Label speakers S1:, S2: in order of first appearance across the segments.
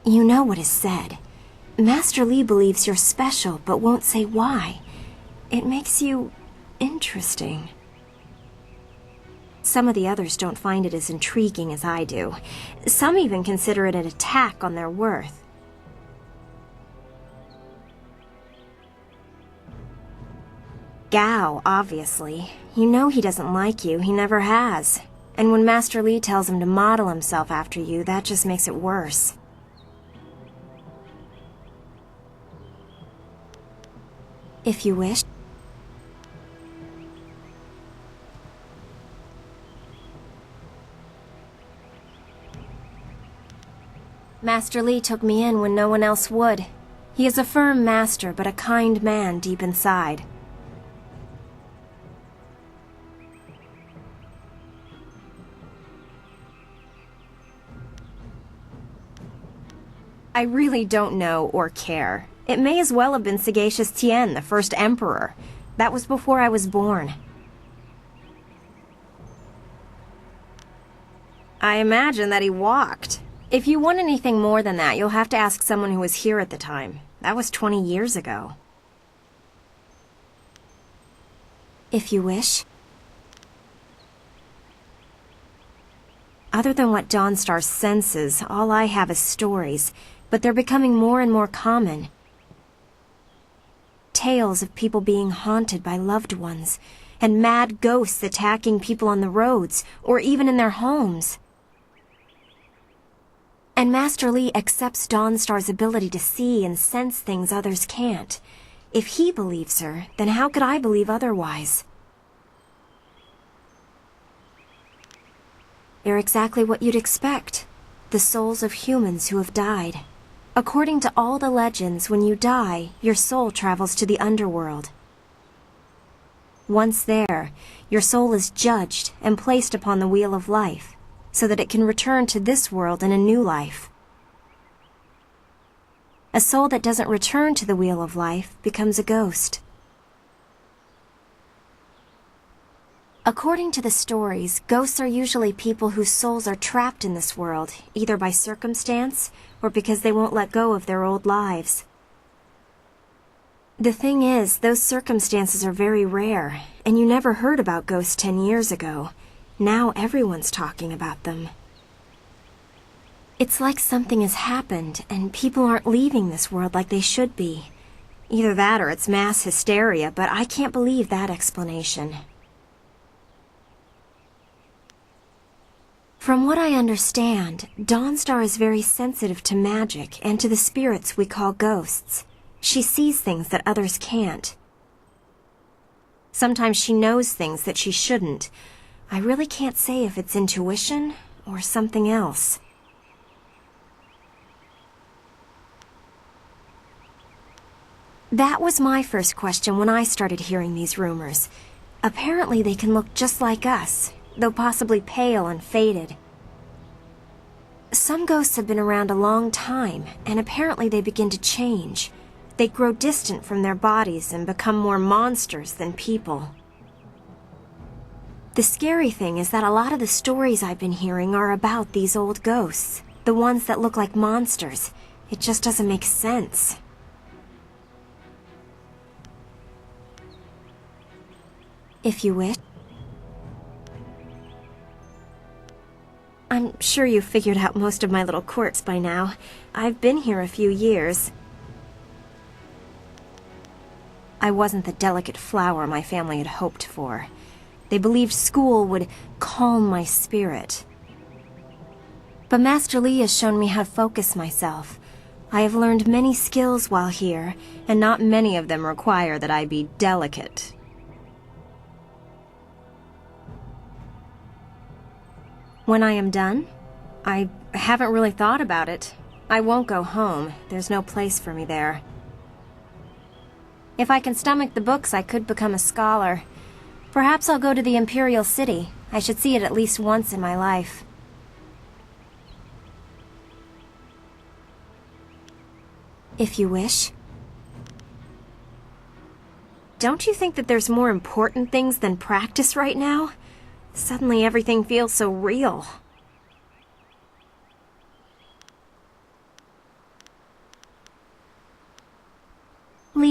S1: You know what is said. Master Li believes you're special, but won't say why. It makes you interesting. Some of the others don't find it as intriguing as I do. Some even consider it an attack on their worth. Gao, obviously. You know he doesn't like you, he never has. And when Master Li tells him to model himself after you, that just makes it worse. If you wish. Master Li took me in when no one else would. He is a firm master, but a kind man deep inside. I really don't know or care. It may as well have been Sagacious Tien, the first emperor. That was before I was born. I imagine that he walked. If you want anything more than that, you'll have to ask someone who was here at the time. That was 20 years ago. If you wish. Other than what Dawnstar senses, all I have is stories, but they're becoming more and more common. Tales of people being haunted by loved ones, and mad ghosts attacking people on the roads, or even in their homes. And Master Li accepts Dawnstar's ability to see and sense things others can't. If he believes her, then how could I believe otherwise? They're exactly what you'd expect. The souls of humans who have died. According to all the legends, when you die, your soul travels to the underworld. Once there, your soul is judged and placed upon the wheel of life, so that it can return to this world in a new life. A soul that doesn't return to the wheel of life becomes a ghost. According to the stories, ghosts are usually people whose souls are trapped in this world, either by circumstance or because they won't let go of their old lives. The thing is, those circumstances are very rare, and you never heard about ghosts 10 years ago. Now everyone's talking about them. It's like something has happened, and people aren't leaving this world like they should be. Either that or it's mass hysteria, but I can't believe that explanation. From what I understand, Dawnstar is very sensitive to magic and to the spirits we call ghosts. She sees things that others can't. Sometimes she knows things that she shouldn't. I really can't say if it's intuition or something else. That was my first question when I started hearing these rumors. Apparently they can look just like us, though possibly pale and faded. Some ghosts have been around a long time, and apparently they begin to change. They grow distant from their bodies and become more monsters than people. The scary thing is that a lot of the stories I've been hearing are about these old ghosts, the ones that look like monsters. It just doesn't make sense. If you wish. I'm sure you've figured out most of my little quirks by now. I've been here a few years. I wasn't the delicate flower my family had hoped for. They believed school would calm my spirit. But Master Li has shown me how to focus myself. I have learned many skills while here, and not many of them require that I be delicate. When I am done? I haven't really thought about it. I won't go home. There's no place for me there. If I can stomach the books, I could become a scholar. Perhaps I'll go to the Imperial City. I should see it at least once in my life. If you wish. Don't you think that there's more important things than practice right now? Suddenly everything feels so real.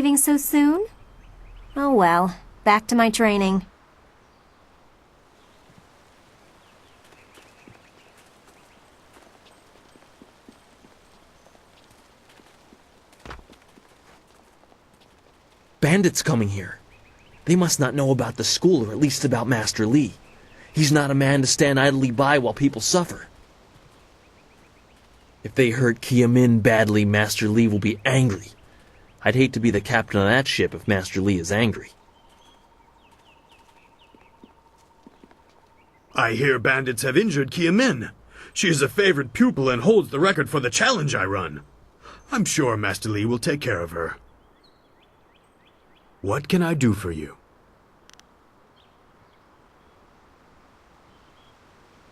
S1: leaving so soon? Oh well, back to my training.
S2: Bandits coming here. They must not know about the school, or at least about Master Li. He's not a man to stand idly by while people suffer. If they hurt Kiamin badly, Master Li will be angry. I'd hate to be the captain of that ship if Master Li is angry.
S3: I hear bandits have injured Kiamin. She is a favorite pupil and holds the record for the challenge I run. I'm sure Master Li will take care of her. What can I do for you?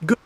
S3: Good.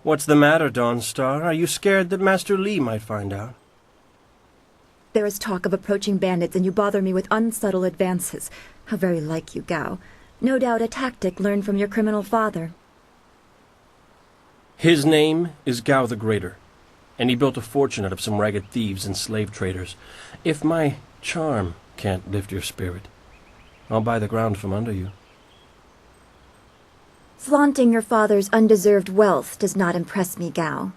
S4: What's the matter, Dawnstar? Are you scared that Master Li might find out?
S5: There is talk of approaching bandits, and you bother me with unsubtle advances. How very like you, Gao. No doubt a tactic learned from your criminal father.
S4: His name is Gao the Greater, and he built a fortune out of some ragged thieves and slave traders. If my charm can't lift your spirit, I'll buy the ground from under you.
S5: Flaunting your father's undeserved wealth does not impress me, Gao.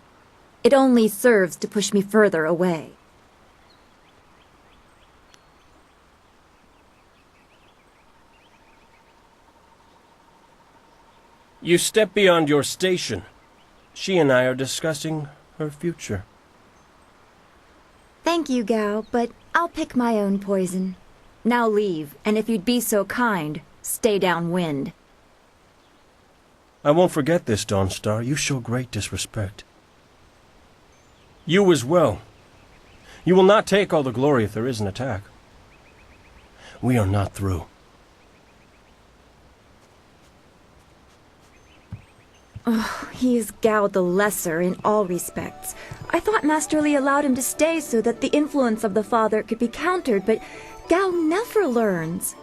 S5: It only serves to push me further away.
S4: You step beyond your station. She and I are discussing her future.
S5: Thank you, Gao, but I'll pick my own poison. Now leave, and if you'd be so kind, stay downwind.
S4: I won't forget this, Dawnstar. You show great disrespect. You as well. You will not take all the glory if there is an attack. We are not through.
S5: Oh, he is Gao the Lesser in all respects. I thought Master Li allowed him to stay so that the influence of the father could be countered, but Gao never learns.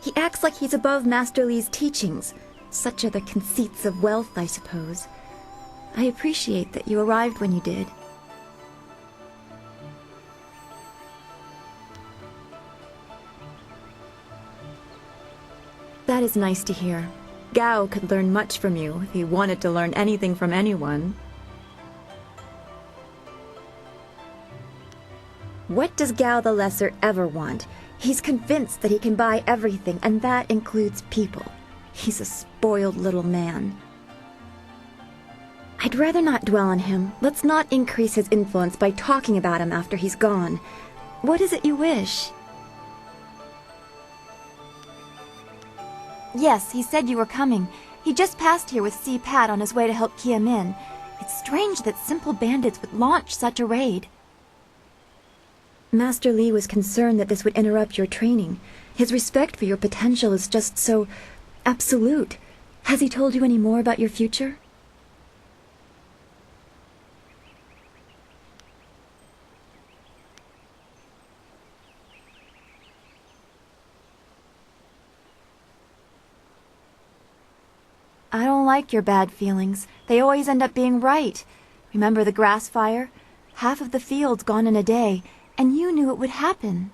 S5: He acts like he's above Master Li's teachings. Such are the conceits of wealth, I suppose. I appreciate that you arrived when you did. That is nice to hear. Gao could learn much from you if he wanted to learn anything from anyone. What does Gao the Lesser ever want? He's convinced that he can buy everything, and that includes people. He's a spoiled little man. I'd rather not dwell on him. Let's not increase his influence by talking about him after he's gone. What is it you wish?
S6: Yes, he said you were coming. He just passed here with C. Pat on his way to help Kia Min. It's strange that simple bandits would launch such a raid.
S5: Master Li was concerned that this would interrupt your training. His respect for your potential is just so absolute. Has he told you any more about your future?
S6: I don't like your bad feelings. They always end up being right. Remember the grass fire? Half of the field's gone in a day, and you knew it would happen.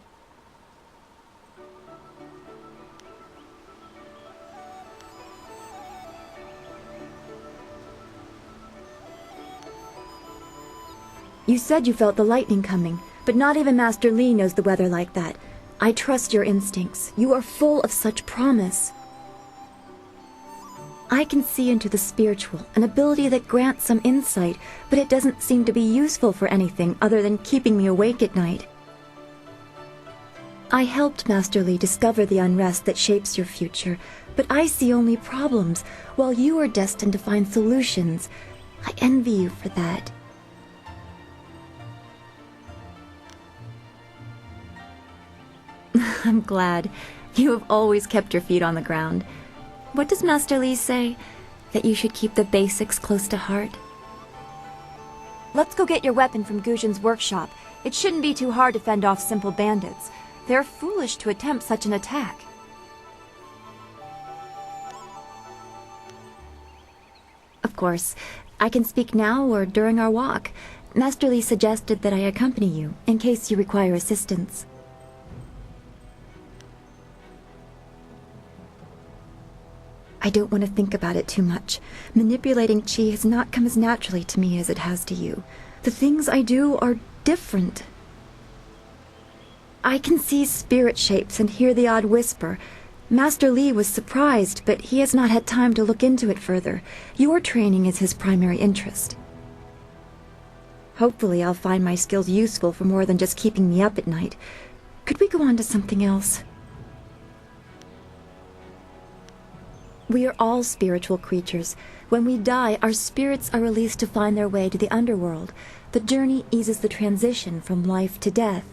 S5: You said you felt the lightning coming, but not even Master Li knows the weather like that. I trust your instincts. You are full of such promise. I can see into the spiritual, an ability that grants some insight, but it doesn't seem to be useful for anything other than keeping me awake at night. I helped Master Li discover the unrest that shapes your future, but I see only problems, while you are destined to find solutions. I envy you for that. I'm glad. You have always kept your feet on the ground. What does Master Li say? That you should keep the basics close to heart?
S6: Let's go get your weapon from Guzhen's workshop. It shouldn't be too hard to fend off simple bandits. They're foolish to attempt such an attack.
S5: Of course. I can speak now or during our walk. Master Li suggested that I accompany you, in case you require assistance. I don't want to think about it too much. Manipulating chi has not come as naturally to me as it has to you. The things I do are different. I can see spirit shapes and hear the odd whisper. Master Li was surprised, but he has not had time to look into it further. Your training is his primary interest. Hopefully I'll find my skills useful for more than just keeping me up at night. Could we go on to something else? We are all spiritual creatures. When we die, our spirits are released to find their way to the underworld. The journey eases the transition from life to death.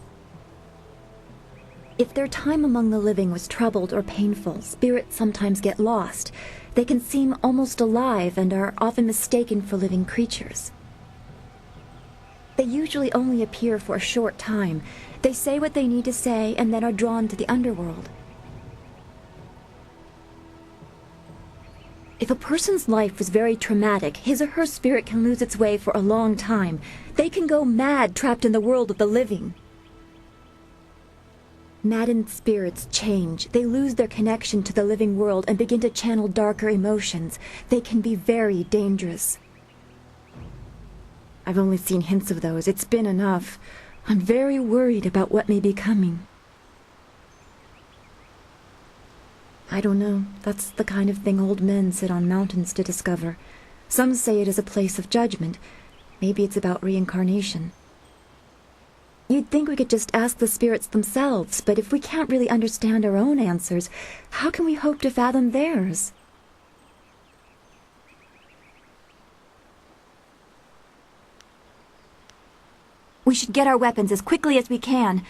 S5: If their time among the living was troubled or painful, spirits sometimes get lost. They can seem almost alive and are often mistaken for living creatures. They usually only appear for a short time. They say what they need to say and then are drawn to the underworld. If a person's life was very traumatic, his or her spirit can lose its way for a long time. They can go mad trapped in the world of the living. Maddened spirits change. They lose their connection to the living world and begin to channel darker emotions. They can be very dangerous. I've only seen hints of those. It's been enough. I'm very worried about what may be coming. I don't know. That's the kind of thing old men sit on mountains to discover. Some say it is a place of judgment. Maybe it's about reincarnation. You'd think we could just ask the spirits themselves, but if we can't really understand our own answers, how can we hope to fathom theirs?
S6: We should get our weapons as quickly as we can.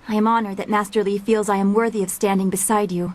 S6: I am honored that Master Li feels I am worthy of standing beside you.